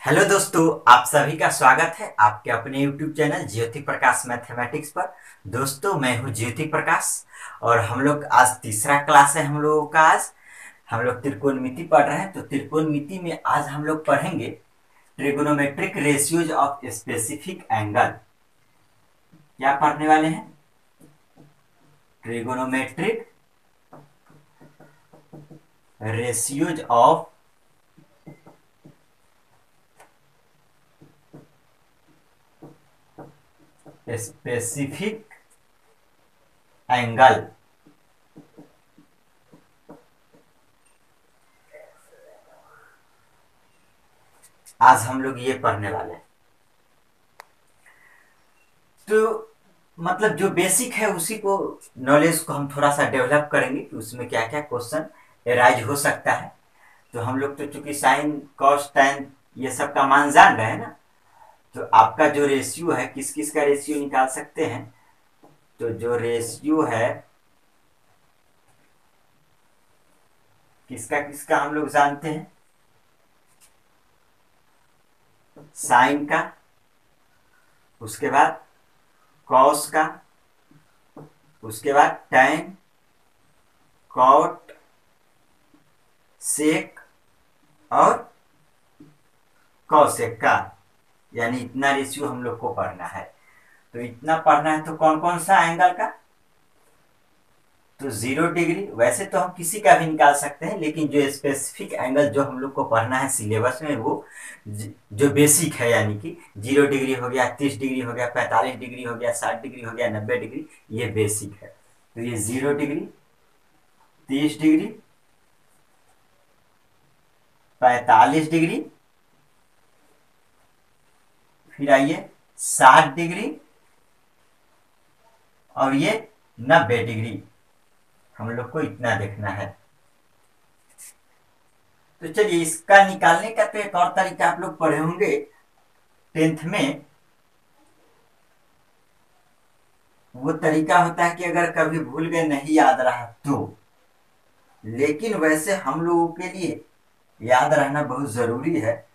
Hello दोस्तों, आप सभी का स्वागत है आपके अपने YouTube channel Jyoti Prakash mathematics पर। दोस्तों, मैं हूं ज्योति प्रकाश और हम लोग आज तीसरा क्लास है हम लोगों का। आज हम लोग त्रिकोणमिति पढ़ रहे हैं। तो त्रिकोणमिति में आज हम लोग पढ़ेंगे trigonometric ratios of specific angle. क्या पढ़ने वाले हैं? Trigonometric ratios of specific angle. आज हम लोग ये पढ़ने वाले हैं। तो मतलब जो बेसिक है उसी को नॉलेज को हम थोड़ा सा डेवलप करेंगे कि उसमें क्या क्या क्वेश्चन एराइज हो सकता है। तो हम लोग तो चूंकि साइन कॉस टैन ये सब का मान जान रहे हैं ना, तो आपका जो रेशियो है किस किस का रेशियो निकाल सकते हैं। तो जो रेशियो है किसका किसका हम लोग जानते हैं, साइन का, उसके बाद कॉस का, उसके बाद टैन, कॉट, सेक और कॉसेक का। यानी इतना रेशियो हम लोग को पढ़ना है। तो इतना पढ़ना है तो कौन कौन सा एंगल का? तो 0 डिग्री। वैसे तो हम किसी का भी निकाल सकते हैं, लेकिन जो स्पेसिफिक एंगल जो हम लोग को पढ़ना है सिलेबस में वो जो बेसिक है, यानी कि 0 डिग्री हो गया, 30 डिग्री हो गया, 45 डिग्री हो गया, 60 डिग्री हो गया, 90 डिग्री, ये बेसिक है। तो ये 0 डिग्री, 30 डिग्री, 45 डिग्री, फिर आइए 60 डिग्री और ये 90 डिग्री। हम लोग को इतना देखना है। तो चलिए, इसका निकालने का तो एक और तरीका आप लोग पढ़े होंगे 10th में। वो तरीका होता है कि अगर कभी भूल गए, नहीं याद रहा तो, लेकिन वैसे हम लोगों के लिए याद रहना बहुत जरूरी है।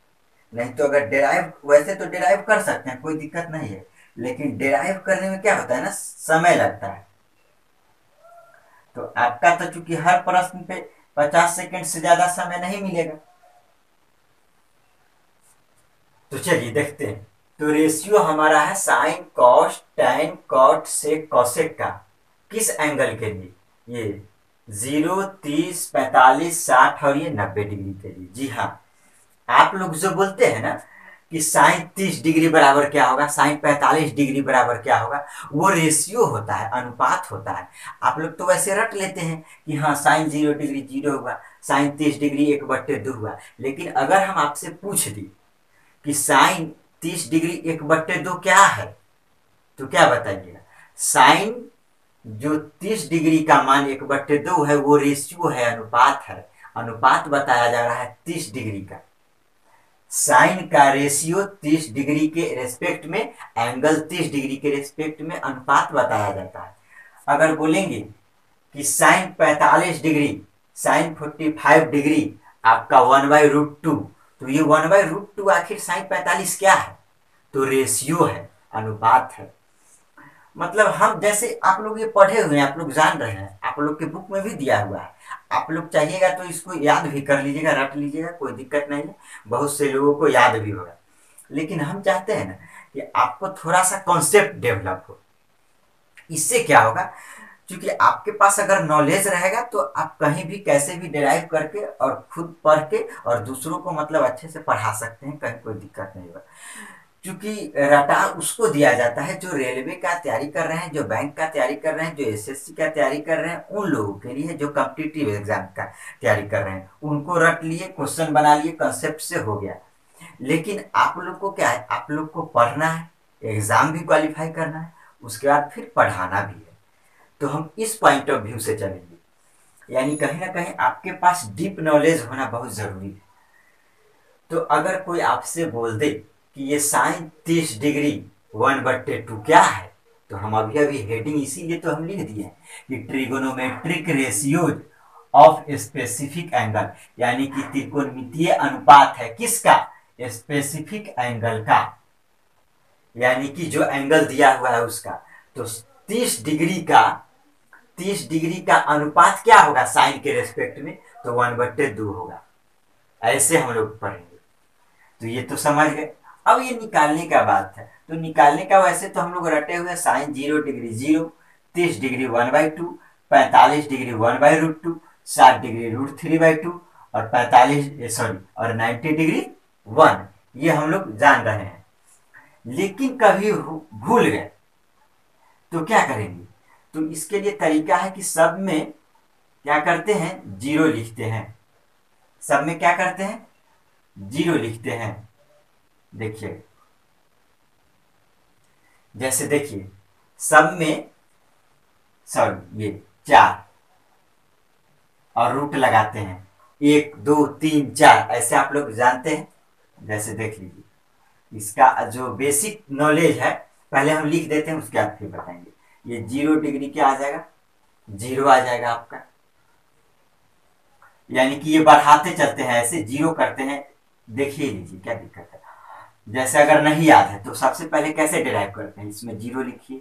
नहीं तो अगर डेराइव, वैसे तो डेराइव कर सकते हैं, कोई दिक्कत नहीं है, लेकिन डेराइव करने में क्या होता है ना, समय लगता है। तो आपका तो चूंकि हर प्रश्न पे 50 सेकंड से ज्यादा समय नहीं मिलेगा। तो चलिए देखते हैं। तो रेशियो हमारा है sine cos tan cot sec cosec का। किस एंगल के लिए? ये 0, 30, 45, 60 और ये 90 डिग्री के लिए। जी हाँ, आप लोग जो बोलते हैं ना कि साइन 30 डिग्री बराबर क्या होगा, साइन 45 डिग्री बराबर क्या होगा, वो रेशियो होता है, अनुपात होता है। आप लोग तो वैसे रट लेते हैं कि हाँ साइन 0 डिग्री 0 हुआ, साइन 30 डिग्री 1/2 हुआ। लेकिन अगर हम आपसे पूछ दी कि साइन 30 डिग्री 1/2 क्या है, तो क्या बताइएगा? साइन जो 30 डिग्री का मान 1/2 है वो रेशियो है, अनुपात है। अनुपात बताया जा रहा है 30 डिग्री का। साइन का रेशियो 30 डिग्री के रेस्पेक्ट में, एंगल 30 डिग्री के रेस्पेक्ट में अनुपात बताया जाता है। अगर बोलेंगे कि साइन 45 डिग्री, साइन 45 डिग्री आपका 1/√2, तो ये 1/√2 आखिर साइन 45 क्या है? तो रेशियो है, अनुपात है। मतलब हम जैसे आप लोग ये पढ़े हुए हैं, आप लोग जान रहे हैं, आप लोग के बुक में भी दिया हुआ है। आप लोग चाहिएगा तो इसको याद भी कर लीजिएगा, रट लीजिएगा, कोई दिक्कत नहीं है। बहुत से लोगों को याद भी होगा। लेकिन हम चाहते हैं ना कि आपको थोड़ा सा कॉन्सेप्ट डेवलप हो। इससे क्या होगा, क्योंकि आपके पास अगर नॉलेज रहेगा तो आप कहीं भी कैसे भी डिराइव करके और खुद पढ़ के और दूसरों को मतलब अच्छे से पढ़ा सकते हैं, कहीं कोई दिक्कत नहीं होगा। क्योंकि रटा उसको दिया जाता है जो रेलवे का तैयारी कर रहे हैं, जो बैंक का तैयारी कर रहे हैं, जो एसएससी का तैयारी कर रहे हैं, उन लोगों के लिए जो कॉम्पिटिटिव एग्जाम का तैयारी कर रहे हैं। उनको रट लिए, क्वेश्चन बना लिए, कंसेप्ट से हो गया। लेकिन आप लोग को क्या है, आप लोग को पढ़ना है, एग्जाम भी क्वालिफाई करना है, उसके बाद फिर पढ़ाना भी है। तो हम इस पॉइंट ऑफ व्यू से चलेंगे, यानी कहीं ना कहीं आपके पास डीप नॉलेज होना बहुत जरूरी है। तो अगर कोई आपसे बोल दे कि ये साइन 30 डिग्री 1/2 क्या है, तो हम अभी अभी हेडिंग इसीलिए तो हम लिख दिए हैं कि trigonometric ratios of specific angle, यानी कि त्रिकोणमितीय अनुपात है किसका? स्पेसिफिक एंगल का, यानी कि जो एंगल दिया हुआ है उसका, तो 30 डिग्री का अनुपात क्या होगा साइन के रेस्पेक्ट में, तो 1/2 होगा। ऐसे हम लोग पढ़ेंगे। तो ये तो समझ गए। अब ये निकालने का बात है, तो निकालने का वैसे तो हम लोग रटे हुए sine 0 degree 0, 30 degree 1/2, 45 degree 1/√2, 60 degree √3/2 और 90 डिग्री 1, ये हम लोग जान रहे हैं। लेकिन कभी भूल गए तो क्या करेंगे, तो इसके लिए तरीका है कि सब में क्या करते हैं, जीरो लिखते हैं। सब में क्या करते हैं, जीरो लिखते हैं। देखिए, जैसे देखिए सब में सॉरी ये 4 और रूट लगाते हैं, 1 2 3 4, ऐसे आप लोग जानते हैं। जैसे देख लीजिए, इसका जो बेसिक नॉलेज है पहले हम लिख देते हैं, उसके बाद फिर बताएंगे। ये 0 डिग्री क्या आ जाएगा, 0 आ जाएगा आपका, यानी कि ये बढ़ाते चलते हैं, ऐसे 0 करते हैं। देखिए लीजिए क्या दिक्कत है। जैसे अगर नहीं याद है तो सबसे पहले कैसे डिराइव करते हैं, इसमें 0 लिखिए,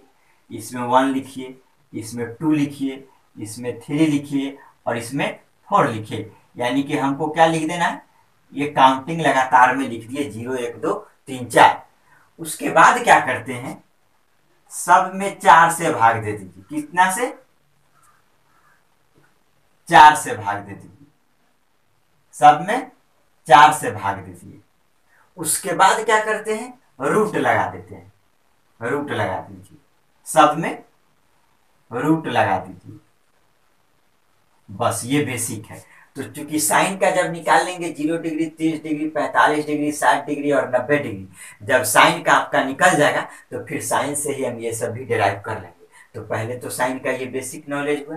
इसमें 1 लिखिए, इसमें 2 लिखिए, इसमें 3 लिखिए और इसमें 4 लिखिए। यानी कि हमको क्या लिख देना है, ये काउंटिंग लगातार में लिख दिए, 0 1 2 3 4। उसके बाद क्या करते हैं, सब में 4 से भाग दे दीजिए। कितना से, 4 से भाग दे दीजिए, सब में 4 से भाग दीजिए। उसके बाद क्या करते हैं, रूट लगा देते हैं, रूट लगा दीजिए, सब में रूट लगा दीजिए। बस ये बेसिक है। तो चूंकि साइन का जब निकाल लेंगे 0 डिग्री 30 डिग्री 45 डिग्री 60 डिग्री और 90 डिग्री, जब साइन का आपका निकल जाएगा तो फिर साइन से ही हम ये सब भी डिराइव कर लेंगे। तो पहले तो साइन का ये बेसिक नॉलेज हुआ।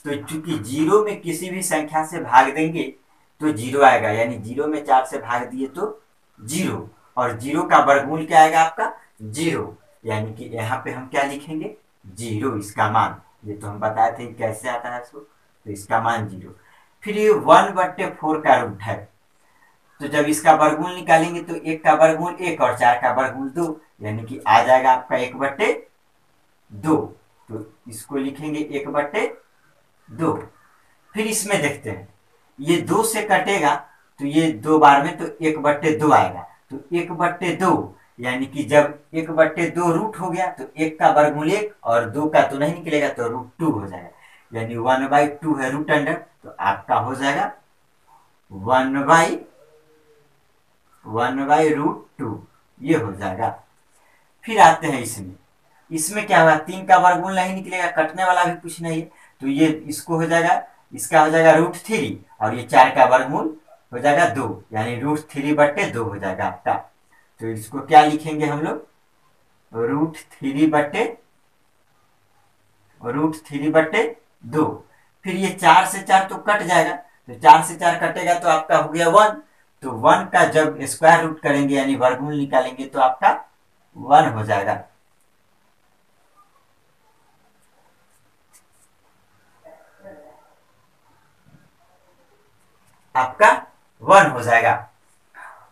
तो चूंकि 0 में किसी भी संख्या से भाग देंगे तो 0 आएगा, यानी 0 में 4 से भाग दिए तो 0, और 0 का वर्गमूल क्या आएगा आपका, 0। यानी कि यहाँ पे हम क्या लिखेंगे, 0 इसका मान। ये तो हम बताए थे कैसे आता है इसको, तो इसका मान 0। फिर ये 1/4 का रूट है, तो जब इसका वर्गमूल निकालेंगे तो 1 का वर्गमूल 1 और 4 का वर्गमूल 2, यानी कि आ जाएगा आपका 1/2। तो इसको लिखेंगे 1/2। फिर इसमें देखते हैं, ये 2 से कटेगा तो ये 2 बार में तो 1/2 आएगा। तो 1/2 यानी कि जब 1/2 रूट हो गया तो 1 का वर्गमूल 1 और 2 का तो नहीं निकलेगा, तो √2 हो जाएगा। यानी 1/2 है रूट अंडर, तो आपका हो जाएगा 1/√2, ये हो जाएगा। फिर आते हैं इसमें, इसमें क्या होगा, 3 का वर्गमूल नहीं निकलेगा, कटने वाला भी कुछ नहीं है, तो ये इसको हो जाएगा, इसका हो जाएगा √3 और ये 4 का वर्गमूल हो जाएगा 2, यानी √3/2 हो जाएगा आपका। तो इसको क्या लिखेंगे हम लोग, √3/2। फिर ये 4 से 4 तो कट जाएगा, तो 4 से 4 कटेगा तो आपका हो गया 1। तो 1 का जब स्क्वायर रूट करेंगे यानी वर्गमूल निकालेंगे तो आपका 1 हो जाएगा। आपका 1 हो जाएगा।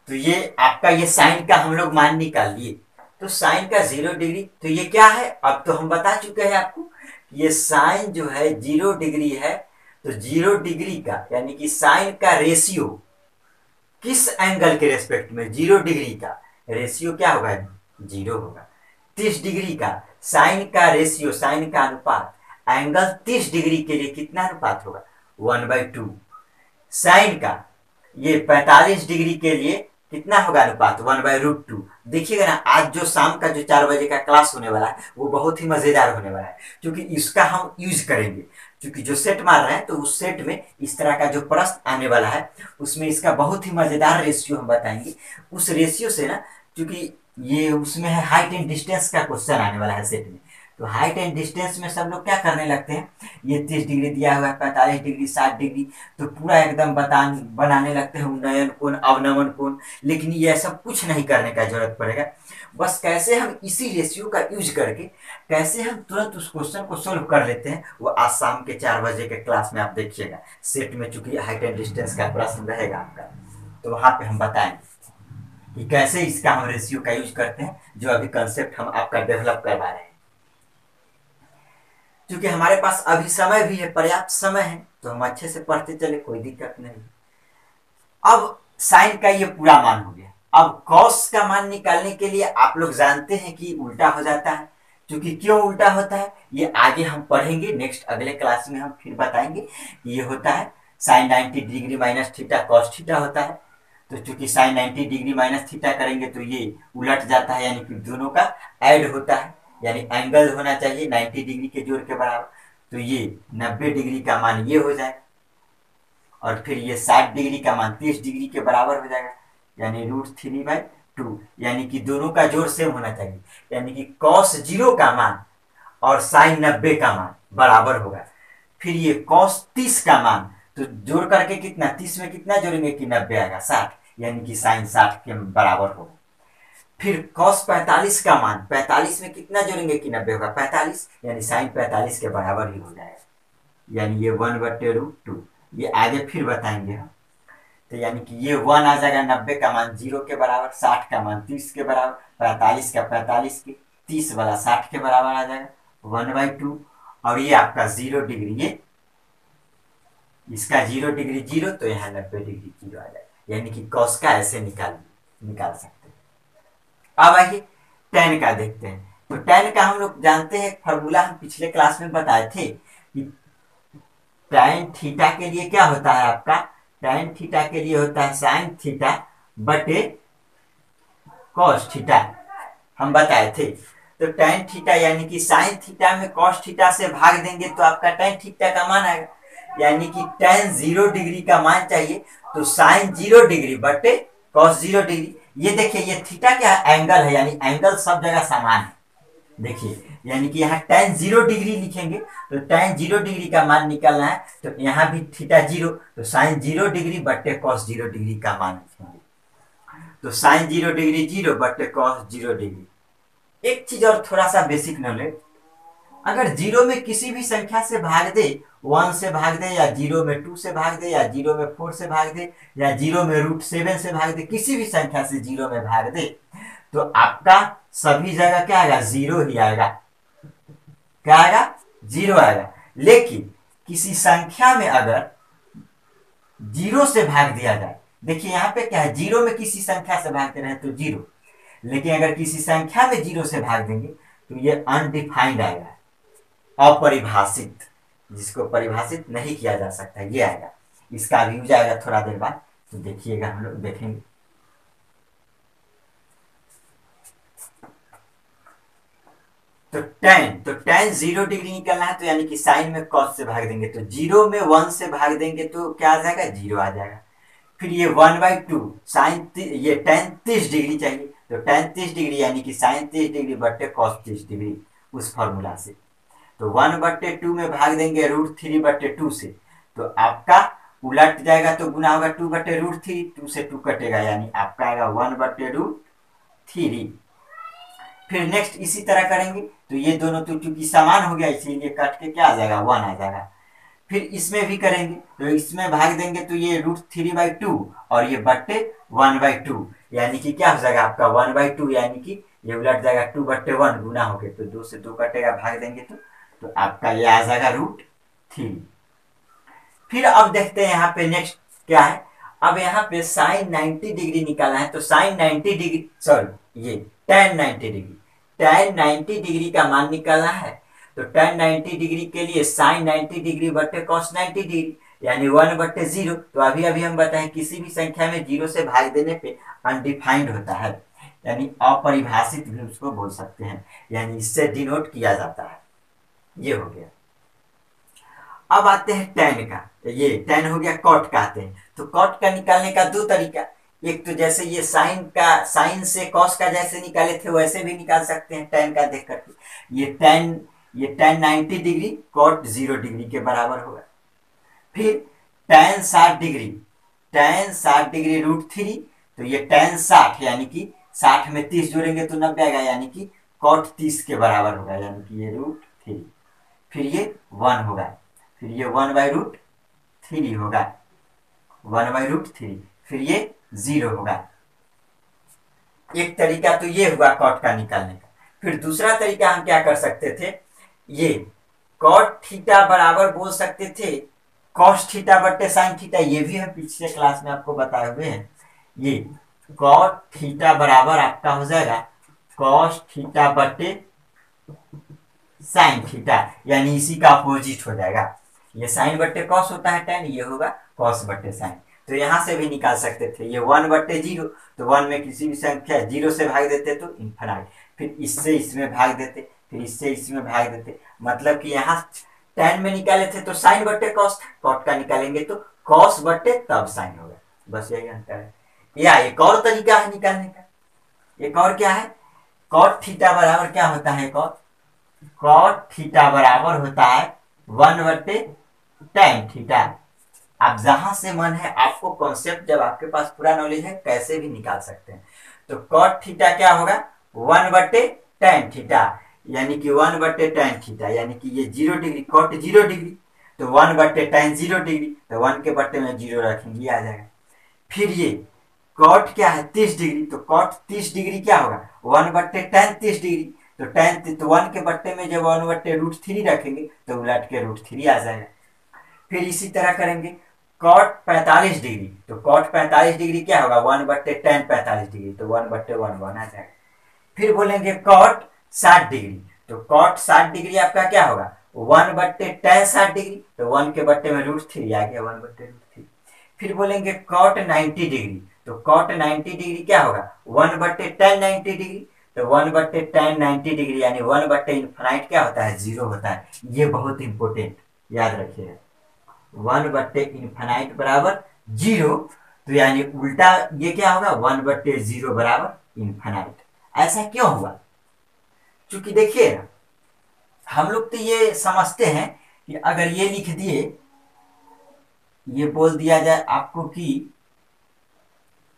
तो ये आपका ये साइन का हम लोग मान निकाल लिए। तो साइन का 0 डिग्री, तो ये क्या है, अब तो हम बता चुके हैं आपको, ये साइन जो है 0 डिग्री है। तो 0 डिग्री का यानी कि साइन का रेशियो किस एंगल के रेस्पेक्ट में, 0 डिग्री का रेशियो क्या होगा, 0 होगा। 30 डिग्री का साइन का रेशियो, साइन का अनुपात एंगल 30 डिग्री के लिए कितना अनुपात होगा, 1/2। साइन का ये 45 डिग्री के लिए कितना होगा अनुपात, 1/√2। देखिएगा ना, आज जो शाम का जो 4 बजे का क्लास होने वाला है वो बहुत ही मजेदार होने वाला है, क्योंकि इसका हम यूज करेंगे। क्योंकि जो सेट मार रहे हैं तो उस सेट में इस तरह का जो प्रश्न आने वाला है उसमें इसका बहुत ही मजेदार रेशियो हम बताएंगे। उस रेशियो से ना, क्योंकि ये उसमें है हाइट एंड डिस्टेंस का क्वेश्चन आने वाला है सेट में, तो हाइट एंड डिस्टेंस में सब लोग क्या करने लगते हैं, ये 30 डिग्री दिया हुआ है, 45 डिग्री 60 डिग्री, तो पूरा एकदम बनाने लगते हैं उन्नयन कोण अवनमन कोण। लेकिन ये सब कुछ नहीं करने का जरूरत पड़ेगा, बस कैसे हम इसी रेशियो का यूज करके कैसे हम तुरंत उस क्वेश्चन को सोल्व कर लेते हैं, वो आज शाम के 4 बजे के क्लास में आप देखिएगा। सेट में चूंकि हाइट एंड डिस्टेंस का प्रश्न रहेगा आपका, तो वहां पे हम बताएंगे। कि कैसे इसका हम रेशियो का यूज करते हैं, जो अभी कंसेप्ट हम आपका डेवलप करवा रहे हैं। क्योंकि हमारे पास अभी समय भी है, पर्याप्त समय है, तो हम अच्छे से पढ़ते चले, कोई दिक्कत नहीं। अब साइन का ये पूरा मान हो गया। अब कॉस का मान निकालने के लिए आप लोग जानते हैं कि उल्टा हो जाता है। क्योंकि क्यों उल्टा होता है ये आगे हम पढ़ेंगे, नेक्स्ट अगले क्लास में हम फिर बताएंगे। ये होता है sine 90 degree minus theta cos theta होता है। तो चूंकि साइन 90 डिग्री माइनस थीटा करेंगे तो ये उलट जाता है, यानी कि दोनों का ऐड होता है, यानी एंगल होना चाहिए 90 डिग्री के जोड़ के बराबर। तो ये 90 डिग्री का मान ये हो जाए, और फिर ये 60 डिग्री का मान 30 डिग्री के बराबर हो जाएगा, यानी √3/2, यानी कि दोनों का जोड़ सेम होना चाहिए, यानी कि cos 0 का मान और sin 90 का मान बराबर होगा। फिर ये cos 30 का मान, तो जोड़ करके कितना, 30 में कितना जोड़ेंगे कि 90 आएगा 60, यानी कि sin 60 के बराबर होगा। फिर cos 45 का मान, 45 में कितना जोड़ेंगे कि 90 होगा 45, यानी sin 45 के बराबर ही हो जाएगा, यानी ये 1/√2। ये आगे फिर बताएंगे हम। तो यानी कि ये 1 आ जाएगा, 90 का मान 0 के बराबर, 60 का मान 30 के बराबर, 45 का 45 के, 30 वाला 60 के बराबर आ जाएगा 1/2। और ये आपका 0 डिग्री, ये इसका 0 डिग्री 0, तो यहाँ 90 डिग्री 0 आ जाएगा, यानी कि कॉस का ऐसे निकाल सकते हैं। अब आइए टेन का देखते हैं। तो टेन का हम लोग जानते हैं, फॉर्मूला हम पिछले क्लास में बताए थे कि tan थीटा के लिए क्या होता है आपका, tan थीटा के लिए होता है sin थीटा बटे cos थीटा, हम बताए थे। तो tan थीटा यानी कि sin थीटा में cos थीटा से भाग देंगे तो आपका tan थीटा का मान आएगा, यानी कि tan 0 डिग्री का मान चाहिए, तो sin 0 डिग्री बटे cos 0 डिग्री। ये देखिए ये थीटा क्या एंगल है, यानी एंगल सब जगह समान है। देखिए यानी कि यहाँ tan 0 डिग्री लिखेंगे, तो tan 0 डिग्री का मान निकालना है, तो यहाँ भी थीटा 0, तो sin 0 डिग्री बट्टे cos 0 डिग्री का मान लिखेंगे। तो sin 0 डिग्री 0 बट्टे cos 0 डिग्री। एक चीज और थोड़ा सा बेसिक नॉलेज, अगर 0 में किसी भी संख्या से भाग दे, 1 से भाग दे, या 0 में 2 से भाग दे, या 0 में 4 से भाग दे, या 0 में √7 से भाग दे, किसी भी संख्या से 0 में भाग दे, तो आपका सभी जगह क्या आएगा, 0 ही आएगा। क्या आएगा, 0 आएगा। लेकिन किसी संख्या में अगर 0 से भाग दिया जाए, देखिए यहाँ पे क्या है, 0 में किसी संख्या से भागते रहे तो 0, लेकिन अगर किसी संख्या में 0 से भाग देंगे तो ये अनडिफाइंड आएगा, अपरिभाषित, जिसको परिभाषित नहीं किया जा सकता, ये आएगा। इसका यूज आएगा थोड़ा देर बाद, तो देखिएगा, हम लोग देखेंगे। तो tan 0 डिग्री निकलना है, तो यानी कि साइन में cos से भाग देंगे, तो 0 में 1 से भाग देंगे तो क्या आ जाएगा, 0 आ जाएगा। फिर ये 1/2 साइन, ये tan 30 डिग्री चाहिए, तो tan 30 डिग्री यानी कि साइन 30 डिग्री बट्टे cos 30 डिग्री, उस फॉर्मूला से। तो 1/2 में भाग देंगे √3/2 से, तो आपका उलट जाएगा, तो गुना होगा 2/√3, 2 से 2 कटेगा, यानी आपका आएगा 1/√3। फिर नेक्स्ट इसी तरह करेंगे, तो ये दोनों तो चूंकि समान हो गया, इसीलिए कट के क्या आ जाएगा, 1 आ जाएगा। फिर इसमें भी करेंगे, तो इसमें भाग देंगे तो ये √3/2 और ये बट्टे 1/2, यानी कि क्या हो जाएगा आपका 1/2, यानी कि ये उलट जाएगा 2/1 गुना हो गए, तो 2 से 2 कटेगा, भाग देंगे तो आपका ये आ जाएगा √3। फिर अब देखते हैं यहाँ पे नेक्स्ट क्या है। अब यहाँ पे साइन 90 डिग्री निकालना है, तो साइन 90 डिग्री, सॉरी ये tan 90 डिग्री, tan 90 डिग्री का मान निकालना है। तो tan 90 डिग्री के लिए sin 90 डिग्री बट्टे cos 90 डिग्री, यानी 1/0। तो अभी अभी हम बताएं किसी भी संख्या में 0 से भाग देने पे अनडिफाइंड होता है, यानी अपरिभाषित भी उसको बोल सकते हैं, यानी इससे डिनोट किया जाता है। ये हो गया। अब आते हैं tan का, ये tan हो गया, cot का आते हैं। तो cot का निकालने का दो तरीका, एक तो जैसे ये साइन से cos का जैसे निकाले थे वैसे भी निकाल सकते हैं tan का देख करके। ये tan 90 डिग्री cot 0 डिग्री के बराबर होगा। फिर tan 60 डिग्री √3, तो ये tan 60 यानी कि 60 में 30 जोड़ेंगे तो 90 आएगा, यानी कि cot 30 के बराबर होगा, यानी कि ये √3। फिर ये 1 होगा, फिर ये 1/√3 होगा, 1/√3, फिर ये 0 होगा। एक तरीका तो ये हुआ कॉट का निकालने का। फिर दूसरा तरीका हम क्या कर सकते थे, ये कॉट थीटा बराबर बोल सकते थे कॉस थीटा बट्टे साइन थीटा, ये भी हम पिछले क्लास में आपको बताए हुए हैं। ये कॉट थीटा बराबर आपका हो जाएगा कॉस थीटा बट्टे साइन थीटा, यानी इसी का अपोजिट हो जाएगा। ये साइन बट्टे कॉस होता है टेन, ये होगा कॉस बट्टे साइन। तो यहां से भी निकाल सकते थे ये 1/0, तो 1 में किसी भी संख्या 0 से भाग देते तो इन्फिनाइट, फिर इससे इसमें भाग देते, फिर इससे इसमें भाग देते। मतलब कि यहाँ टेन में निकाले थे तो साइन बट्टे कॉस था, कॉट का निकालेंगे तो कॉस बट्टे तब साइन होगा। बस यही अंतर है। या एक और तरीका है निकालने का, एक और क्या है, कॉट थीटा बराबर क्या होता है, कॉट थीटा बराबर होता है 1/tan थीटा। आप जहां से मन है आपको कॉन्सेप्ट, जब आपके पास पूरा नॉलेज है कैसे भी निकाल सकते हैं। तो कॉट थीटा क्या होगा 1/tan थीटा, यानी कि 1/tan थीटा, यानी कि ये 0 डिग्री, कॉट 0 डिग्री तो 1/tan 0 डिग्री, तो 1 के बट्टे में 0 रखेंगे आ जाएगा। फिर ये कॉट क्या है 30 डिग्री, तो कॉट 30 डिग्री क्या होगा 1/tan 30 डिग्री, तो tan तो 1 के बट्टे में जब 1/√3 रखेंगे तो उलट के √3 आ जाएगा। फिर इसी तरह करेंगे कॉट 45 डिग्री, तो कॉट 45 डिग्री क्या होगा 1/tan 45 डिग्री, तो 1/1 आ जाएगा। फिर बोलेंगे कॉट 60 डिग्री, तो कॉट 60 डिग्री आपका क्या होगा 1/tan 60 डिग्री, तो 1 के बट्टे में √3 आ गया 1/√3। फिर बोलेंगे कॉट 90 डिग्री, तो कॉट 90 डिग्री क्या होगा 1/tan 90 डिग्री, तो 1/tan 90 डिग्री यानी 1/∞ क्या होता है 0 होता है। ये बहुत इंपॉर्टेंट याद रखिएगा, 1/∞ बराबर 0, तो यानी उल्टा ये क्या होगा 1/0 बराबर इन्फिनाइट। ऐसा क्यों हुआ, क्योंकि देखिए हम लोग तो ये समझते हैं कि अगर ये लिख दिए, ये बोल दिया जाए आपको कि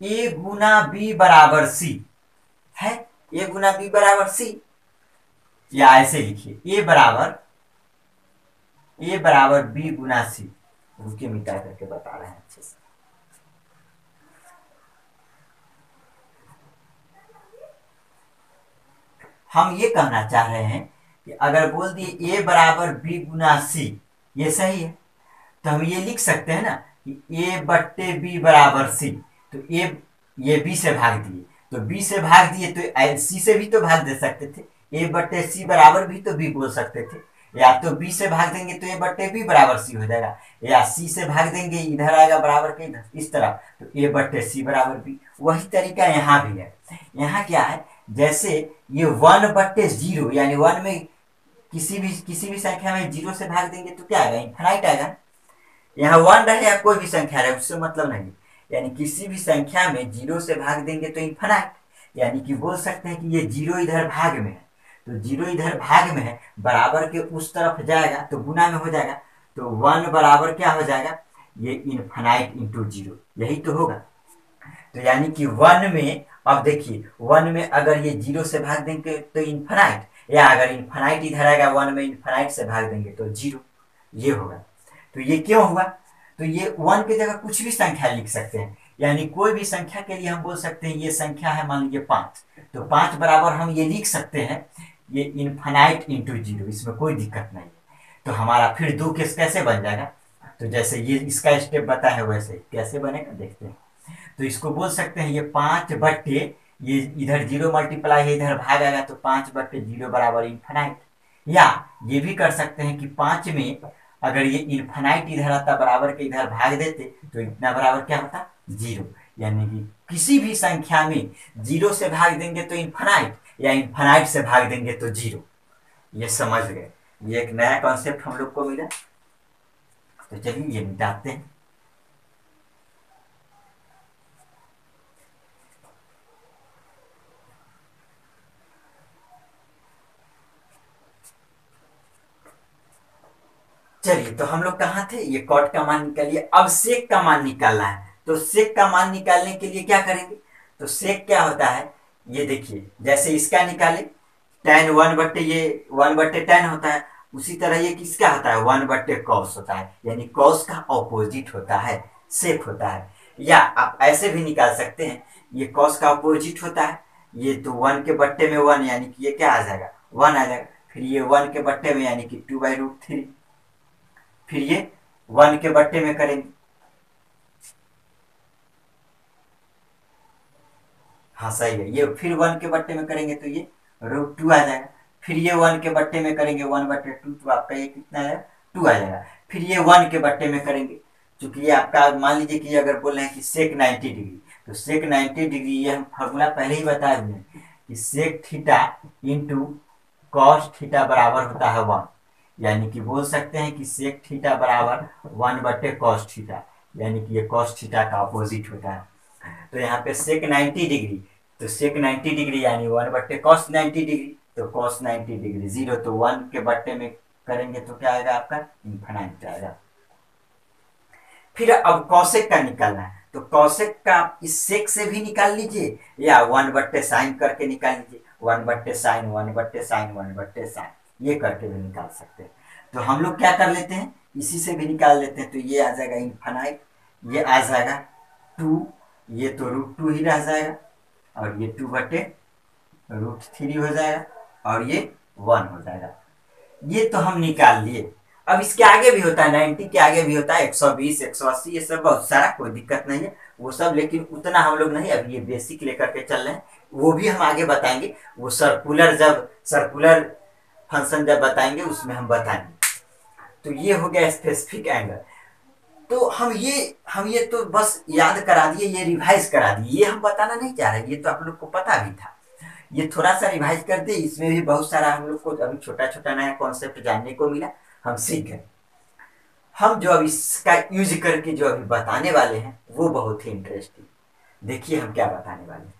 a गुना b बराबर c है, a गुना b बराबर c, या ऐसे लिखिए a बराबर b गुना c। रुकिए मिटा करके बता रहे हैं अच्छे से। हम ये कहना चाह रहे हैं कि अगर बोल दिए a बराबर b गुना c, ये सही है, तो हम ये लिख सकते हैं ना कि a/b बराबर c, तो ये b से भाग दिए, तो b से भाग दिए तो c से भी तो भाग दे सकते थे, a/c बराबर भी तो b बोल सकते थे, या तो b से भाग देंगे तो a/b बराबर c हो जाएगा, या c से भाग देंगे इधर आएगा बराबर के इधर, इस तरह, तो a/c बराबर b। वही तरीका यहाँ भी है। यहाँ क्या है, जैसे ये 1/0 यानी 1 में किसी भी संख्या में 0 से भाग देंगे तो क्या आएगा इन्फिनाइट आएगा। यहाँ 1 रहे या कोई भी संख्या रहे उससे मतलब नहीं, यानी किसी भी संख्या में 0 से भाग देंगे तो इन्फिनाइट, यानी कि बोल सकते हैं कि ये 0 इधर भाग में है, तो 0 इधर भाग में है, बराबर के उस तरफ जाएगा तो गुना में हो जाएगा, तो 1 बराबर क्या हो जाएगा ये इन्फिनाइट इंटू 0, यही तो होगा। तो यानी कि 1 में, अब देखिए 1 में अगर ये 0 से भाग देंगे तो इन्फिनाइट, या अगर इन्फिनाइट इधर आएगा 1 में इन्फिनाइट से भाग देंगे तो 0, ये होगा। तो ये क्यों हुआ, तो ये 1 की जगह कुछ भी संख्या लिख सकते हैं, यानी कोई भी संख्या के लिए हम बोल सकते हैं ये संख्या है मान लीजिए 5, तो 5 बराबर हम ये लिख सकते हैं ये इन्फिनाइट इंटू 0, इसमें कोई दिक्कत नहीं है। तो हमारा फिर 2 कैसे बन जाएगा, तो जैसे ये इसका स्टेप बता है वैसे कैसे बनेगा देखते हैं। तो इसको बोल सकते हैं ये 5/, ये इधर 0 मल्टीप्लाई है इधर भाग आएगा तो 5/0 बराबर इन्फिनाइट, या ये भी कर सकते हैं कि 5 में अगर ये इन्फिनाइट इधर आता बराबर के इधर भाग देते तो इतना बराबर क्या होता 0, यानी कि किसी भी संख्या में 0 से भाग देंगे तो इन्फिनाइट, या इन्फिनाइट से भाग देंगे तो 0। ये समझ गए, ये एक नया कॉन्सेप्ट हम लोग को मिला। तो चलिए ये मिटाते हैं। चलिए तो हम लोग कहाँ थे, ये कॉट का मान निकालिए, अब सेक का मान निकालना है। तो सेक का मान निकालने के लिए क्या करेंगे, तो सेक क्या होता है ये देखिए, जैसे इसका निकाले tan 1/tan होता है, उसी तरह ये किसका होता है 1/cos होता है, यानी cos का ऑपोजिट होता है सेक होता है। या आप ऐसे भी निकाल सकते हैं, ये cos का ऑपोजिट होता है, ये तो 1 के बट्टे में 1 यानी कि ये क्या आ जाएगा 1 आ जाएगा। फिर ये 1 के बट्टे में यानी कि 2/√3। फिर ये 1 के बट्टे में करेंगे, हाँ सही है, ये फिर 1 के बट्टे में करेंगे तो ये √2 आ जाएगा। फिर ये 1 के बट्टे में करेंगे 1/2 तो आपका ये कितना आएगा 2 आ जाएगा। फिर ये 1 के बट्टे में करेंगे, क्योंकि ये आपका मान लीजिए कि अगर बोल रहे हैं कि सेक 90 डिग्री, तो सेक 90 डिग्री ये हम फॉर्मूला पहले ही बता दिए कि sec theta into cos theta बराबर होता है 1, यानी कि बोल सकते हैं कि सेक थीटा बराबर 1/cos थीटा, यानी कि ये कॉस थीटा का अपोजिट होता है। तो यहाँ पे सेक 90 डिग्री, तो सेक 90 डिग्री यानी 1/cos 90 डिग्री, तो cos 90 डिग्री 0, तो 1 के बट्टे में करेंगे तो क्या आएगा आपका इन्फिनाइट आएगा। फिर अब कौशिक का निकालना है, तो कौशिक का आप इस सेक से भी निकाल लीजिए या 1/sin करके निकाल लीजिए, 1/sin 1/sin 1/sin ये करके भी निकाल सकते हैं। तो हम लोग क्या कर लेते हैं, इसी से भी निकाल लेते हैं। तो ये आ जाएगा इन्फिनाइट, ये आ जाएगा 2, ये तो √2 ही रह जाएगा, और ये 2/√3 हो जाएगा, और ये 1 हो जाएगा। ये तो हम निकाल लिए। अब इसके आगे भी होता है, 90 के आगे भी होता है 120 180, ये सब बहुत सारा, कोई दिक्कत नहीं है वो सब, लेकिन उतना हम लोग नहीं, अभी ये बेसिक लेकर के चल रहे हैं, वो भी हम आगे बताएंगे। वो सर्कुलर फंक्शन जब बताएंगे उसमें हम बताएंगे। तो ये हो गया स्पेसिफिक एंगल। तो हम ये तो बस याद करा दिए, ये रिवाइज करा दिए, ये हम बताना नहीं चाह रहे, ये तो आप लोग को पता भी था। ये थोड़ा सा रिवाइज कर दे, इसमें भी बहुत सारा हम लोग को अभी छोटा छोटा नया कॉन्सेप्ट जानने को मिला, हम सीख गए। हम जो अब इसका यूज करके जो अभी बताने वाले हैं वो बहुत ही इंटरेस्टिंग, देखिए हम क्या बताने वाले हैं।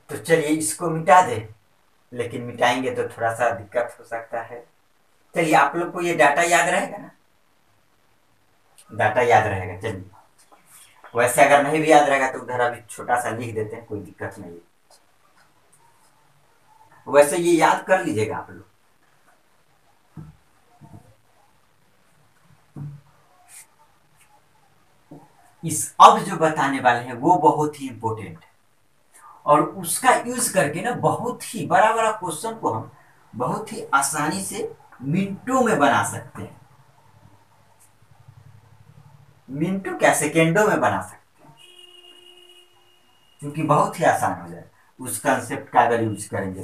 तो चलिए इसको मिटा दे, लेकिन मिटाएंगे तो थोड़ा सा दिक्कत हो सकता है। चलिए आप लोग को ये डाटा याद रहेगा ना, डाटा याद रहेगा। चलिए वैसे अगर नहीं भी याद रहेगा तो उधर अभी छोटा सा लिख देते हैं, कोई दिक्कत नहीं है। वैसे ये याद कर लीजिएगा आप लोग। इस अब जो बताने वाले हैं वो बहुत ही इंपॉर्टेंट है, और उसका यूज करके ना बहुत ही बड़ा बड़ा क्वेश्चन को हम बहुत ही आसानी से मिनटों में बना सकते हैं, मिनटों क्या सेकेंडों में बना सकते हैं, क्योंकि बहुत ही आसान हो जाए उस कंसेप्ट का अगर यूज करेंगे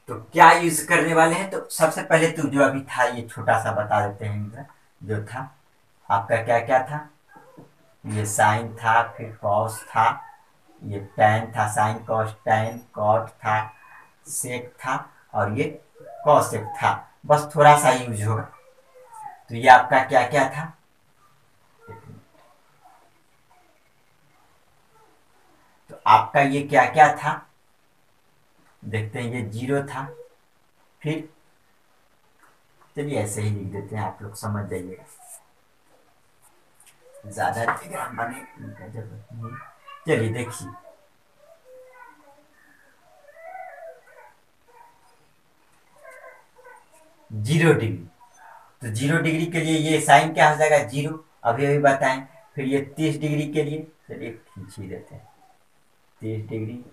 तो क्या यूज करने वाले हैं। तो सबसे पहले तो जो अभी था ये छोटा सा बता देते हैं। जो था आपका क्या क्या था, ये साइन था, फिर कॉस था, ये टैन था, साइन कॉस टैन, कॉट था, सेक था, और ये कॉसेक था। बस थोड़ा सा यूज होगा। तो ये आपका क्या क्या था, तो आपका ये क्या क्या था, देखते हैं। ये 0 था, फिर चलिए ऐसे ही लिख देते हैं, आप लोग समझ जाइएगा, ज्यादा डायग्राम बने का जरूरत नहीं। चलिए देखिए, 0 डिग्री, तो 0 डिग्री के लिए ये साइन क्या हो जाएगा 0, अभी अभी बताएं। फिर ये 30 डिग्री के लिए, चलिए खींच ही देते हैं, 30 डिग्री,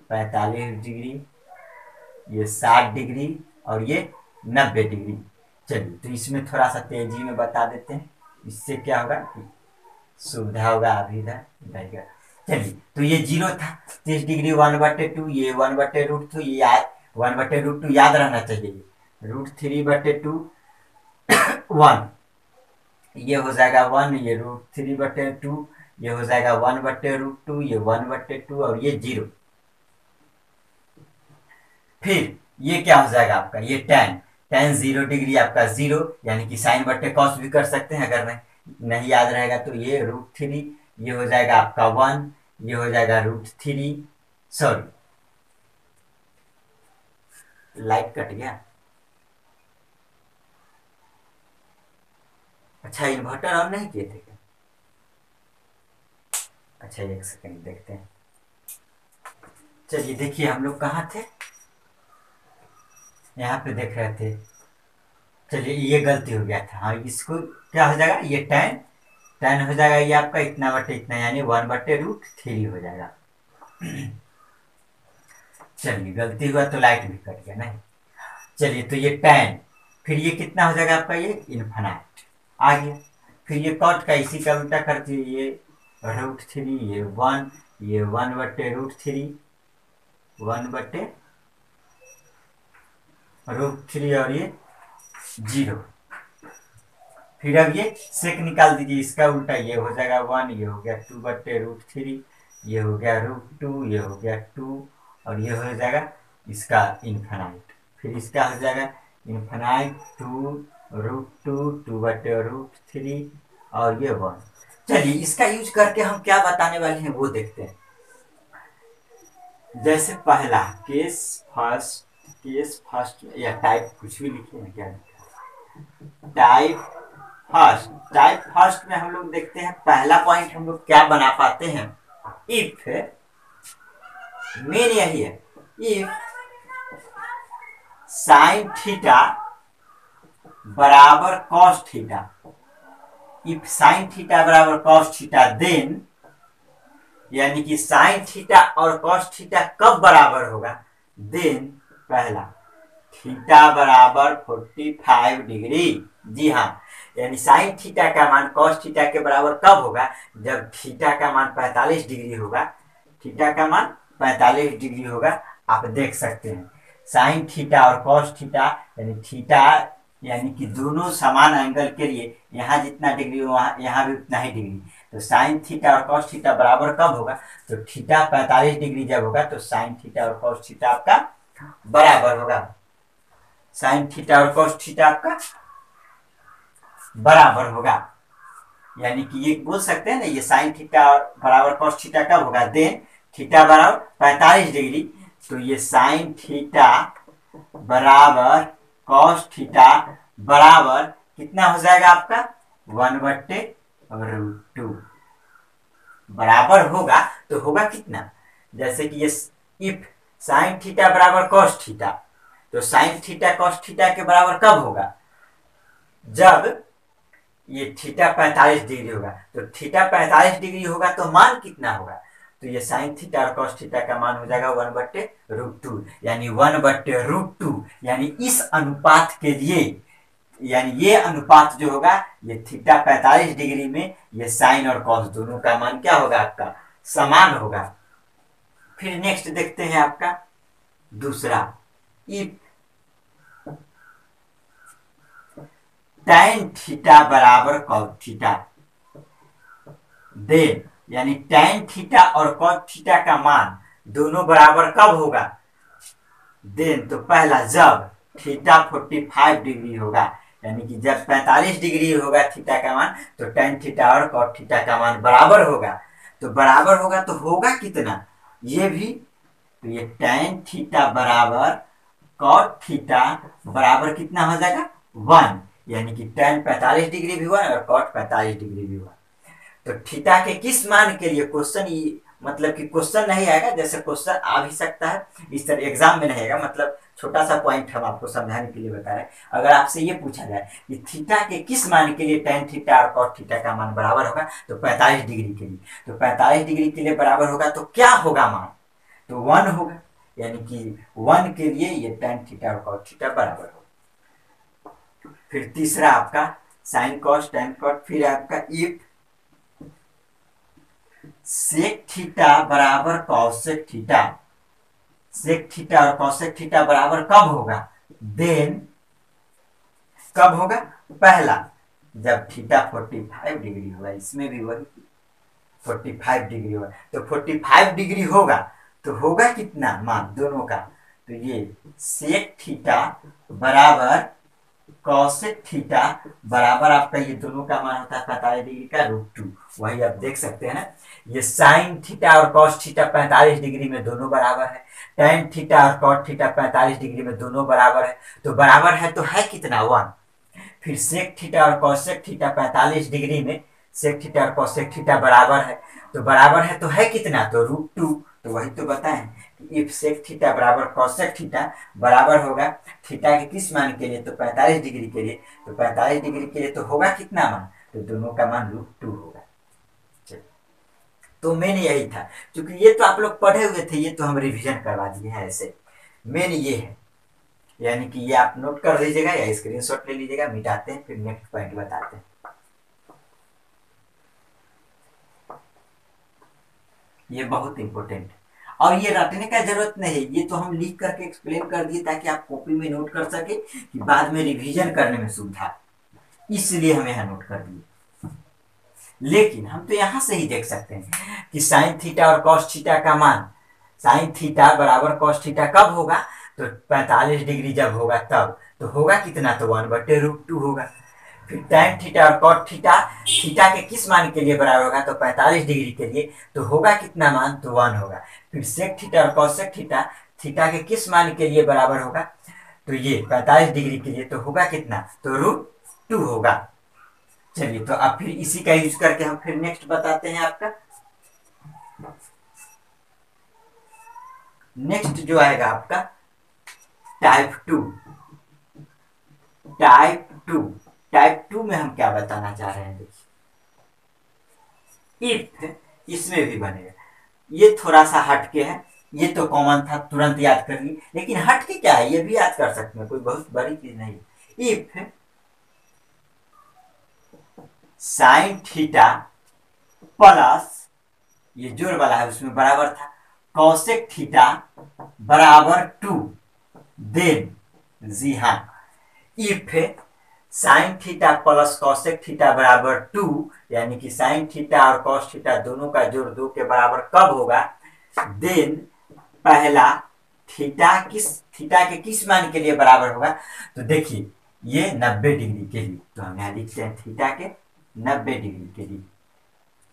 45 डिग्री, ये 60 डिग्री, और ये 90 डिग्री। चलिए तो इसमें थोड़ा सा तेजी में बता देते हैं, इससे क्या होगा कि सुविधा होगा अभी इधर इधर। चलिए तो ये 0 था, 30 डिग्री 1/2, ये 1/√2, ये 1/√2 याद रहना चाहिए, √3/2 1, ये हो जाएगा 1, ये √3/2, ये हो जाएगा 1/√2, ये 1/2, और ये 0। फिर ये क्या हो जाएगा आपका, ये tan, tan 0 डिग्री आपका 0, यानी कि साइन बट्टे कॉस भी कर सकते हैं, अगर नहीं याद रहेगा तो ये √3, ये हो जाएगा आपका 1, ये हो जाएगा √3, सॉरी लाइट कट गया। अच्छा इन्वर्टर ऑन नहीं किए थे क्या, अच्छा एक सेकंड देखते हैं। चलिए देखिए हम लोग कहाँ थे, यहाँ पे देख रहे थे। चलिए ये गलती हो गया था। हाँ, इसको क्या हो जाएगा, ये tan tan हो जाएगा ये आपका इतना बटे इतना, यानी 1/√3 हो जाएगा। चलिए गलती हुआ तो लाइट भी कट गया नहीं। चलिए तो ये tan, फिर ये कितना हो जाएगा आपका, ये इन्फिनाइट आ गया। फिर ये कॉट का इसी का उल्टा कर दिए, ये √3, ये 1, ये 1/√3, 1/√3 और ये 0। फिर अब ये सेक निकाल दीजिए, इसका उल्टा ये हो जाएगा 1, ये हो गया 2/√3, ये हो गया √2, ये हो गया 2 और ये हो जाएगा इसका इन्फिनाइट। फिर इसका हो जाएगा इन्फिनाइट 2√2, 2/√3 और ये 1। चलिए इसका यूज करके हम क्या बताने वाले हैं वो देखते हैं। जैसे पहला केस फर्स्ट या टाइप कुछ भी लिखे हैं, क्या लिखा, टाइप फर्स्ट में हम लोग देखते हैं पहला पॉइंट हम लोग क्या बना पाते हैं, इफ, मेन यही है, इफ साइन थीटा बराबर cos theta, if sine theta बराबर कॉस थीटा देन, यानी कि साइन थीटा और कॉस थीटा कब बराबर होगा, देन पहला थीटा बराबर 45 डिग्री। जी हाँ, यानी साइन थीटा का मान कॉस थीटा के बराबर कब होगा, जब थीटा का मान 45 डिग्री होगा। थीटा का मान 45 डिग्री होगा। आप देख सकते हैं साइन थीटा और कॉस थीटा, यानी थीटा यानी कि दोनों समान एंगल के लिए यहाँ जितना डिग्री वहाँ यहाँ भी उतना ही डिग्री, तो साइन थीटा और कॉस थीटा बराबर कब होगा, तो थीटा 45 डिग्री जब होगा तो साइन थीटा और कॉस थीटा आपका बराबर होगा। साइन थीटा और कॉस थीटा आपका बराबर होगा, यानी कि ये बोल सकते हैं ना, ये साइन थीटा बराबर कॉस थीटा कब होगा, देन थीटा बराबर 45 डिग्री, तो ये साइन थीटा बराबर कॉस थीटा बराबर कितना हो जाएगा आपका 1/√2 बराबर होगा। तो होगा कितना, जैसे कि ये इफ साइन थीटा बराबर कॉस थीटा, तो साइन थीटा कॉस थीटा के बराबर कब होगा, जब ये थीटा 45 डिग्री होगा। तो थीटा 45 डिग्री होगा तो मान कितना होगा, तो ये साइन थीटा और कॉस थीटा का मान हो जाएगा 1/√2, यानी 1/√2, यानी इस अनुपात के लिए, यानी ये अनुपात जो होगा ये थीटा 45 डिग्री में ये साइन और कॉस दोनों का मान क्या होगा, आपका समान होगा। फिर नेक्स्ट देखते हैं आपका दूसरा, इफ tan थीटा बराबर कॉस थीटा, देन यानी tan थीटा और कॉस थीटा का मान दोनों बराबर कब होगा, देन तो पहला जब थीटा 45 डिग्री होगा, यानी कि जब 45 डिग्री होगा थीटा का मान, तो tan थीटा और कॉस थीटा का मान बराबर होगा। तो बराबर होगा तो होगा कितना, ये भी, तो ये tan थीटा बराबर कॉस थीटा बराबर कितना हो जाएगा 1, यानी कि tan 45 डिग्री भी हुआ और कॉस 45 डिग्री भी हुआ। तो थीटा के किस मान के लिए क्वेश्चन, मतलब कि क्वेश्चन नहीं आएगा, जैसे क्वेश्चन आ भी सकता है इस तरह एग्जाम में नहीं आएगा, मतलब छोटा सा पॉइंट हम आपको समझाने के लिए बता रहे हैं। अगर आपसे ये पूछा जाए कि थीटा के किस मान के लिए tan थीटा और cos थीटा का मान बराबर होगा, तो 45 डिग्री के लिए, तो 45 डिग्री के लिए बराबर होगा तो क्या होगा मान, तो 1 होगा, यानी कि 1 के लिए ये tan थीटा और cos थीटा बराबर होगा। फिर तीसरा आपका साइन कॉस tan cos, फिर आपका इफ सेक थीटा बराबर कॉसेक थीटा, सेक थीटा और कॉसेक थीटा बराबर कब होगा, देन कब होगा, पहला जब थीटा 45 डिग्री होगा, इसमें भी वही 45 डिग्री होगा, तो 45 डिग्री होगा तो होगा कितना मान दोनों का, तो ये सेक थीटा बराबर कॉसेक थीटा बराबर आपका ये दोनों का मान होता है 45 डिग्री का √2। वही आप देख सकते हैं ना, ये साइन थीटा और कॉस थीटा 45 डिग्री में दोनों बराबर है, tan थीटा और कॉस थीटा 45 डिग्री में दोनों बराबर है, तो बराबर है तो है कितना 1। फिर सेक थीटा और कॉसेक थीटा 45 डिग्री में सेक थीटा और कॉसेक थीटा बराबर है, तो बराबर है तो है कितना, तो √2। तो वही तो बताएं कि इफ सेक थीटा बराबर कॉसेक थीटा बराबर होगा थीटा के किस मान के लिए, तो 45 डिग्री के लिए। तो 45 डिग्री के लिए तो होगा कितना मान, तो दोनों का मान √2 होगा। तो मेन यही था, क्योंकि ये तो आप लोग पढ़े हुए थे, ये तो हम रिवीजन करवा दिए हैं। ऐसे मेन ये है, यानी कि ये आप नोट कर लीजिएगा या स्क्रीनशॉट ले लीजिएगा। मिटाते हैं फिर नेक्स्ट पॉइंट बताते हैं। ये बहुत इंपॉर्टेंट, और ये रटने का जरूरत नहीं है, ये तो हम लिख करके एक्सप्लेन कर दिए ताकि आप कॉपी में नोट कर सके कि बाद में रिवीजन करने में सुविधा, इसलिए हम यहाँ नोट कर दिए। लेकिन हम तो यहां से ही देख सकते हैं कि साइन थीटा और कॉस थीटा का मान, साइन थीटा बराबर कॉस थीटा कब होगा, तो 45 डिग्री जब होगा तब, तो होगा कितना, तो 1/√2 होगा। फिर टैन थीटा और कॉट थीटा, थीटा के किस मान के लिए बराबर होगा, तो 45 डिग्री के लिए, तो होगा कितना मान, तो 1 होगा। फिर सेक थीटा और कॉसेक थीटा, थीटा के किस मान के लिए बराबर होगा, तो ये 45 डिग्री के लिए, तो होगा कितना, तो √2 होगा। चलिए, तो अब फिर इसी का यूज करके हम फिर नेक्स्ट बताते हैं आपका। नेक्स्ट जो आएगा आपका टाइप 2। टाइप टू में हम क्या बताना चाह रहे हैं, देखिए इफ, इसमें भी बनेगा। ये थोड़ा सा हटके है, ये तो कॉमन था, तुरंत याद कर ली, लेकिन हटके क्या है, ये भी याद कर सकते हैं, कोई बहुत बड़ी चीज नहीं। इफ साइन थीटा प्लस, ये जोड़ वाला है उसमें बराबर था, कॉसेक थीटा बराबर 2, देन, जी हाँ, if sine theta plus cosec theta बराबर 2, यानी कि साइन थीटा और कॉस थीटा दोनों का जोड़ 2 के बराबर कब होगा, देन पहला थीटा के किस मान के लिए बराबर होगा, तो देखिए ये 90 डिग्री के लिए, तो हम यहाँ लिखते हैं थीटा के 90 डिग्री के लिए,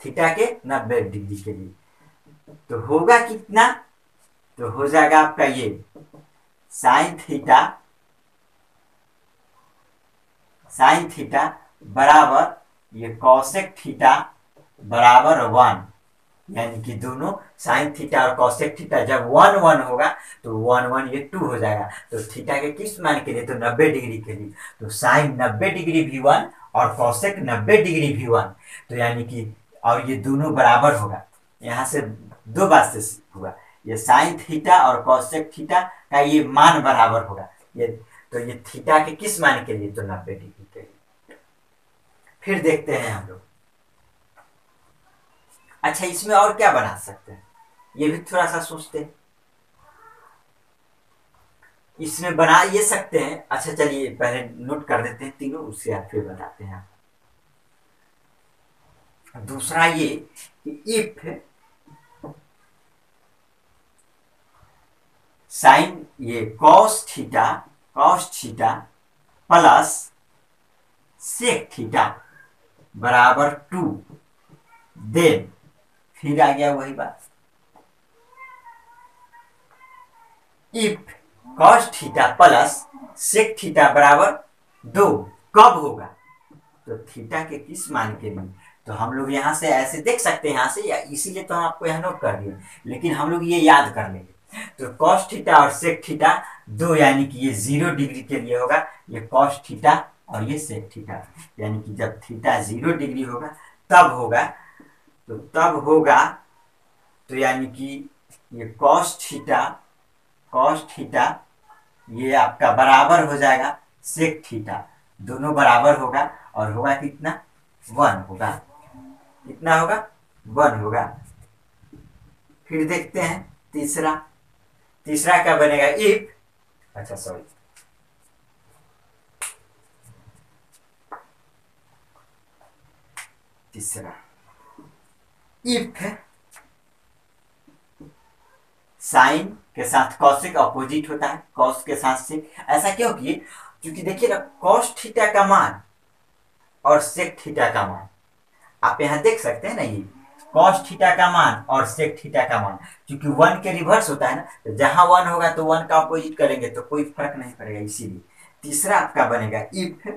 थीटा के 90 डिग्री के लिए, तो होगा कितना, तो हो जाएगा आपका ये साइन थीटा बराबर ये कॉसेक थीटा बराबर 1, यानी कि दोनों साइन थीटा और कॉसेक थीटा जब 1 होगा तो 1 ये 2 हो जाएगा। तो थीटा के किस मान के लिए, तो 90 डिग्री के लिए, तो साइन 90 डिग्री भी 1 और कॉसेक 90 डिग्री भी 1, तो यानी कि और ये दोनों बराबर होगा। यहाँ से दो बात से हुआ, ये साइन थीटा और कॉसेक थीटा का ये मान बराबर होगा, ये तो ये थीटा के किस मान के लिए, तो 90 डिग्री के लिए। फिर देखते हैं हम लोग, अच्छा इसमें और क्या बना सकते हैं, ये भी थोड़ा सा सोचते हैं। इसमें बना ये सकते हैं, अच्छा चलिए पहले नोट कर देते हैं तीनों, उसके बाद फिर बताते हैं। दूसरा ये कि इफ साइन ये cos theta plus sec theta बराबर 2, देन फिर आ गया वही बात, if cos theta plus sec theta बराबर 2 कब होगा, तो थीटा के किस मान के लिए, तो हम लोग यहाँ से ऐसे देख सकते हैं, यहाँ से, या इसीलिए तो हम आपको यहाँ नोट कर दिए, लेकिन हम लोग ये याद कर लेंगे। तो कॉस थीटा और सेक थीटा 2, यानी कि ये 0 डिग्री के लिए होगा, ये कॉस थीटा और ये सेक थीटा, यानी कि जब थीटा 0 डिग्री होगा तब होगा, तो यानी कि ये कॉस थीटा ये आपका बराबर हो जाएगा सेक थीटा, दोनों बराबर होगा, और होगा कितना, 1 होगा, कितना होगा, 1 होगा। फिर देखते हैं तीसरा क्या बनेगा, इफ, अच्छा सॉरी, तीसरा इफ साइन के साथ कॉसिक अपोजिट होता है, कॉस के साथ सेक, ऐसा क्यों किए, क्योंकि देखिए ना कॉस थीटा का मान और सेक थीटा का मान आप यहां देख सकते हैं ना, ये कॉस थीटा का मान और सेक थीटा का मान, क्योंकि 1 के रिवर्स होता है ना, तो जहां 1 होगा तो 1 का अपोजिट करेंगे तो कोई फर्क नहीं पड़ेगा, इसीलिए तीसरा आपका बनेगा इफ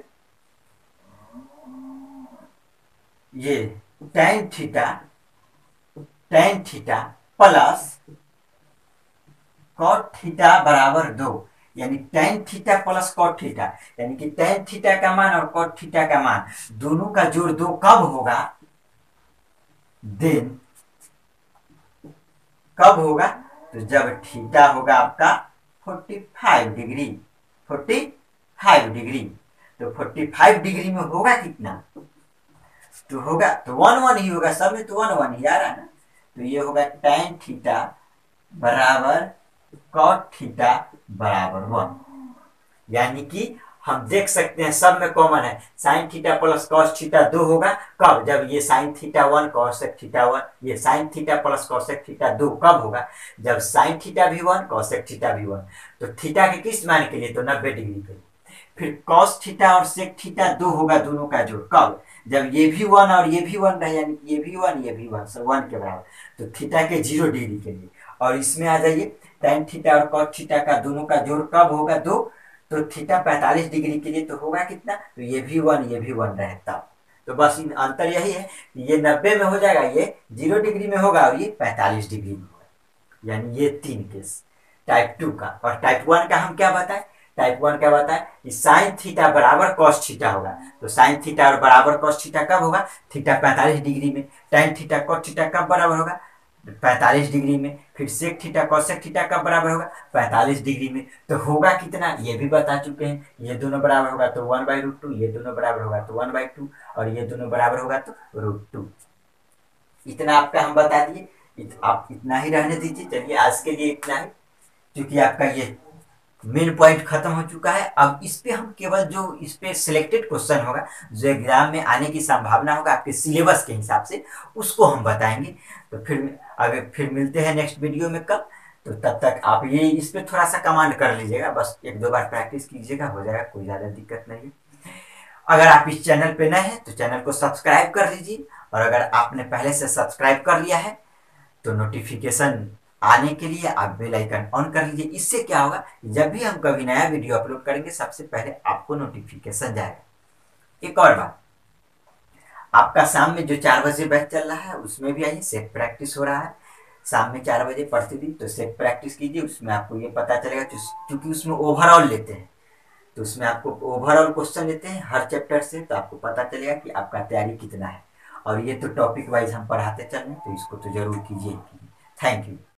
ये tan theta plus cot theta बराबर 2, यानी tan theta plus cot theta, यानी कि टेन थीटा का मान और कॉट थीटा का मान दोनों का जोड़ 2 कब होगा, देन कब होगा, तो जब थीटा होगा आपका 45 डिग्री, 45 डिग्री। तो 45 डिग्री में होगा कितना, तो होगा तो 1 1 ही होगा, सब में तो 1 1 ही आ रहा है ना। तो ये होगा टेन थीटा बराबर कॉट थीटा बराबर 1, यानी कि हम देख सकते हैं सब में कॉमन है, sine theta plus cos theta 2 होगा कब, जब ये साइन थीटा 1 कॉसेक थीटा 1, ये sine theta plus cosec theta 2 कब होगा, जब साइन थीटा भी 1 कॉसेक थीटा भी 1। तो थीटा के किस मान के लिए, तो 90 डिग्री के लिए। फिर कॉस थीटा और सेक थीटा 2 होगा दोनों का जोड़ कब, जब ये भी 1 और ये भी 1 रहे, यानी कि ये भी 1 ये भी 1, सब 1 के बराबर। तो थीटा के 0 डिग्री के लिए। और इसमें आ जाइए tan थीटा और cos थीटा का दोनों का जोड़ कब होगा, 2। तो थीटा 45 डिग्री के लिए तो होगा कितना, तो ये भी 1 ये भी 1 रहे तब। तो बस इन अंतर यही है, ये 90 में हो जाएगा, ये 0 डिग्री में होगा और ये 45 डिग्री में होगा, यानी ये 3 केस टाइप 2 का। और टाइप 1 का हम क्या बताएं, टाइप 1 क्या बताएं कि साइन थीटा बराबर कॉस थीटा होगा। तो साइन थीटा और बराबर कॉस थीटा कब होगा, थीटा 45 डिग्री में। tan थीटा cos थीटा कब बराबर होगा, 45 डिग्री में। फिर सेक थीटा कॉसेक थीटा कब बराबर होगा, 45 डिग्री में। तो होगा कितना, ये भी बता चुके हैं, ये दोनों बराबर होगा तो 1/√2, ये दोनों बराबर होगा तो 1/2, और ये दोनों बराबर होगा तो √2। इतना आपका हम बता दिए, आप इतना ही रहने दीजिए। चलिए आज के लिए इतना ही, क्योंकि आपका ये मेन पॉइंट खत्म हो चुका है। अब इस पे हम केवल जो इस पे सिलेक्टेड क्वेश्चन होगा, जो एग्जाम में आने की संभावना होगा आपके सिलेबस के हिसाब से, उसको हम बताएंगे। तो फिर अगर फिर मिलते हैं नेक्स्ट वीडियो में कल, तो तब तक आप ये इस पे थोड़ा सा कमांड कर लीजिएगा, बस 1 2 बार प्रैक्टिस कीजिएगा, हो जाएगा, कोई ज़्यादा दिक्कत नहीं है। अगर आप इस चैनल पे नए हैं तो चैनल को सब्सक्राइब कर लीजिए, और अगर आपने पहले से सब्सक्राइब कर लिया है तो नोटिफिकेशन आने के लिए आप बेल आइकन ऑन कर लीजिए। इससे क्या होगा, जब भी हम कभी नया वीडियो अपलोड करेंगे सबसे पहले आपको नोटिफिकेशन जाएगा। एक और बात, आपका शाम में जो 4 बजे बैच चल रहा है उसमें भी आइए, सेट प्रैक्टिस हो रहा है शाम में 4 बजे प्रतिदिन। तो सेट प्रैक्टिस कीजिए, उसमें आपको ये पता चलेगा, क्योंकि उसमें ओवरऑल लेते हैं, तो उसमें आपको ओवरऑल क्वेश्चन लेते हैं हर चैप्टर से, तो आपको पता चलेगा कि आपका तैयारी कितना है। और ये तो टॉपिक वाइज हम पढ़ाते चल रहे हैं, तो इसको तो जरूर कीजिए। Thank you.